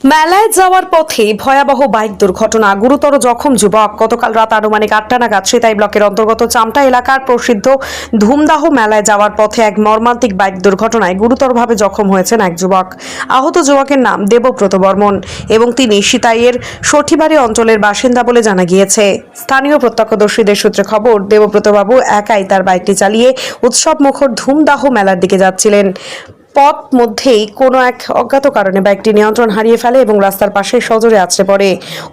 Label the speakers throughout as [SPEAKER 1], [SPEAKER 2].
[SPEAKER 1] মেলায় যাওয়ার পথে ভয়াবহ বাইক দুর্ঘটনা, গুরুতর জখম যুবক। গতকাল রাত আনুমানিক 8টা নাগাদ সেতাই ব্লকের অন্তর্গত চামটা এলাকার প্রসিদ্ধ ধুমদাহ মেলায় যাওয়ার পথে এক মর্মান্তিক বাইক দুর্ঘটনায় গুরুতরভাবে জখম হয়েছেন এক যুবক। আহত যুবকের নাম দেবব্রত বর্মন এবং তিনি সিতাইয়ের সঠিবাড়ি অঞ্চলের বাসিন্দা বলে জানা গিয়েছে। স্থানীয় প্রত্যক্ষদর্শীদের সূত্রে খবর, দেবব্রতবাবু একাই তার বাইকটি চালিয়ে উৎসব মুখর ধুমদাহ মেলার দিকে যাচ্ছিলেন। পথ মধ্যেই কোনো এক অজ্ঞাত কারণে বাইকটি নিয়ন্ত্রণ হারিয়ে ফেলে এবং রাস্তার পাশে সজোরে আছড়ে পড়ে।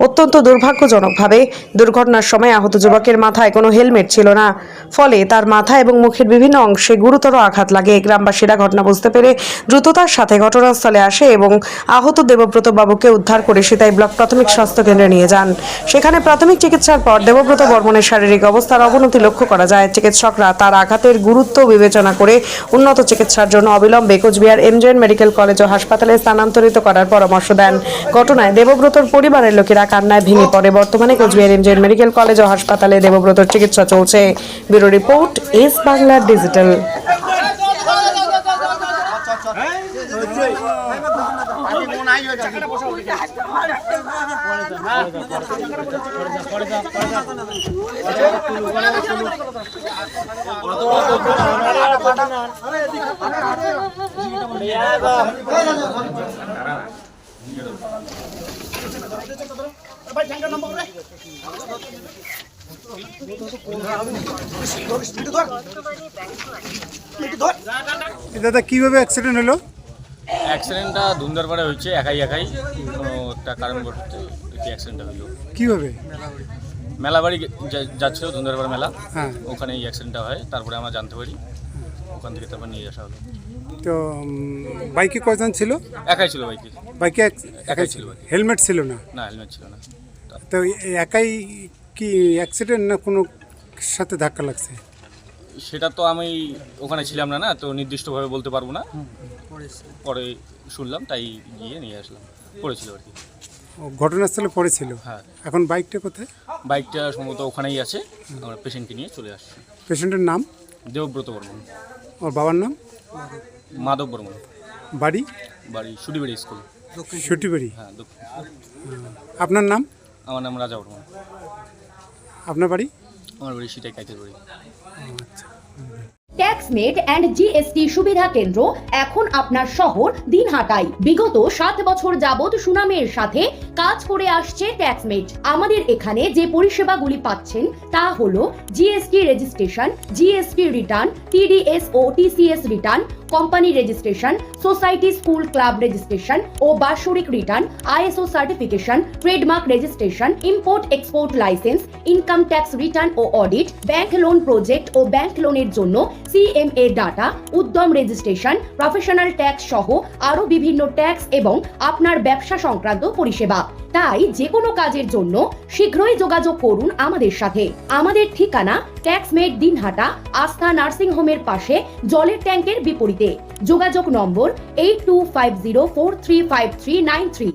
[SPEAKER 1] অত্যন্ত দুর্ভাগ্যজনকভাবে দুর্ঘটনার সময় আহত যুবকের মাথায় কোনো হেলমেট ছিল না, ফলে তার মাথা এবং মুখের বিভিন্ন অংশে গুরুতর আঘাত লাগে। গ্রামবাসীরা ঘটনা বুঝতে পেরে দ্রুততার সাথে ঘটনাস্থলে আসে এবং আহত দেবব্রত বাবুকে উদ্ধার করে সেতাই ব্লক প্রাথমিক স্বাস্থ্য কেন্দ্রে নিয়ে যান। সেখানে প্রাথমিক চিকিৎসার পর দেবব্রত বর্মনের শারীরিক অবস্থার অবনতি লক্ষ্য করা যায়। চিকিৎসকরা তার আঘাতের গুরুত্ব বিবেচনা করে উন্নত চিকিৎসার জন্য অবিলম্বে কোচবিহার এমজেএন মেডিকেল কলেজ ও হাসপাতালে স্থানান্তরিত করার পরামর্শ দেন। ঘটনায় দেবব্রতর পরিবারের লোকেরা কান্নায় ভেঙে পড়ে। বর্তমানে কোচবিহার এমজেএন মেডিকেল কলেজ ও হাসপাতালে দেবব্রতর চিকিৎসা চলছে। Bureau report, S Bangla digital.
[SPEAKER 2] দাদা কিভাবে অ্যাক্সিডেন্ট হলো?
[SPEAKER 3] অ্যাক্সিডেন্টটা ধুমদারপাড়ে হয়েছে, একাই কোনো একটা কারণ ঘটতে অ্যাক্সিডেন্টটা হলো।
[SPEAKER 2] কিভাবে?
[SPEAKER 3] মেলাবাড়ি যাচ্ছিল, ধুমদারপাড়া মেলা,
[SPEAKER 2] হ্যাঁ,
[SPEAKER 3] ওখানে এই অ্যাক্সিডেন্টটা হয়। তারপরে আমরা জানতে পারি, ওখান থেকে তারপর নিয়ে আসা হলো।
[SPEAKER 2] তো বাইকে কয়জন ছিল?
[SPEAKER 3] একাই ছিল বাইকে।
[SPEAKER 2] বাইকে
[SPEAKER 3] একাই ছিল বাইকে।
[SPEAKER 2] হেলমেট ছিল না?
[SPEAKER 3] না, হেলমেট ছিল না।
[SPEAKER 2] তো একাই কি অ্যাক্সিডেন্ট না কোনো সাথে ধাক্কা লাগছে?
[SPEAKER 3] সেটা তো আমি ওখানে ছিলাম না, তো নির্দিষ্টভাবে বলতে পারবো না। পরে শুনলাম, তাই গিয়ে নিয়ে আসলাম। পড়েছিল আর কি।
[SPEAKER 2] ঘটনাস্থলে পড়েছিল?
[SPEAKER 3] হ্যাঁ।
[SPEAKER 2] এখন বাইকটা কোথায়?
[SPEAKER 3] বাইকটা সম্ভবত ওখানেই আছে। আমরা পেশেন্টকে নিয়ে চলে আসছি।
[SPEAKER 2] পেশেন্টের নাম?
[SPEAKER 3] দেবব্রত বর্মন।
[SPEAKER 2] ওর বাবার নাম?
[SPEAKER 3] মাধব বর্মন।
[SPEAKER 2] বাড়ি?
[SPEAKER 3] বাড়ি সুডিবাড়ি স্কুল।
[SPEAKER 2] সটিবাড়ি?
[SPEAKER 3] হ্যাঁ, দক্ষিণ।
[SPEAKER 2] আপনার নাম?
[SPEAKER 3] আমার নাম রাজা বর্মন।
[SPEAKER 2] আপনার বাড়ি?
[SPEAKER 3] আমার বাড়ি সিটাই কাইতের বাড়ি।
[SPEAKER 2] আচ্ছা।
[SPEAKER 4] ট্যাক্সমেট অ্যান্ড জিএসটি সুবিধা কেন্দ্র এখন আপনার শহর দিনহাটায়। বিগত 7 বছর যাবত সুনামের সাথে কাজ করে আসছে ট্যাক্সমেট। আমাদের এখানে যে পরিষেবাগুলি পাচ্ছেন তা হলো GST registration, GST return, TDS ও TCS return, company registration, society school club registration ও বাৎসরিক return, ISO certification, trademark registration, import export licence, income tax return ও অডিট, ব্যাংক লোন প্রজেক্ট ও ব্যাংক লোনের জন্য CMA data, Udyam registration, professional tax সহ আরো বিভিন্ন ট্যাক্স এবং আপনার ব্যবসা সংক্রান্ত পরিষেবা। তাই যে কোনো কাজের জন্য শীঘ্রই যোগাযোগ করুন আমাদের সাথে। আমাদের ঠিকানা ট্যাক্সমেট দিনহাটা, আস্থা নার্সিং হোমের পাশে, জলের ট্যাঙ্কের বিপরীতে। যোগাযোগ নম্বর 8250435393।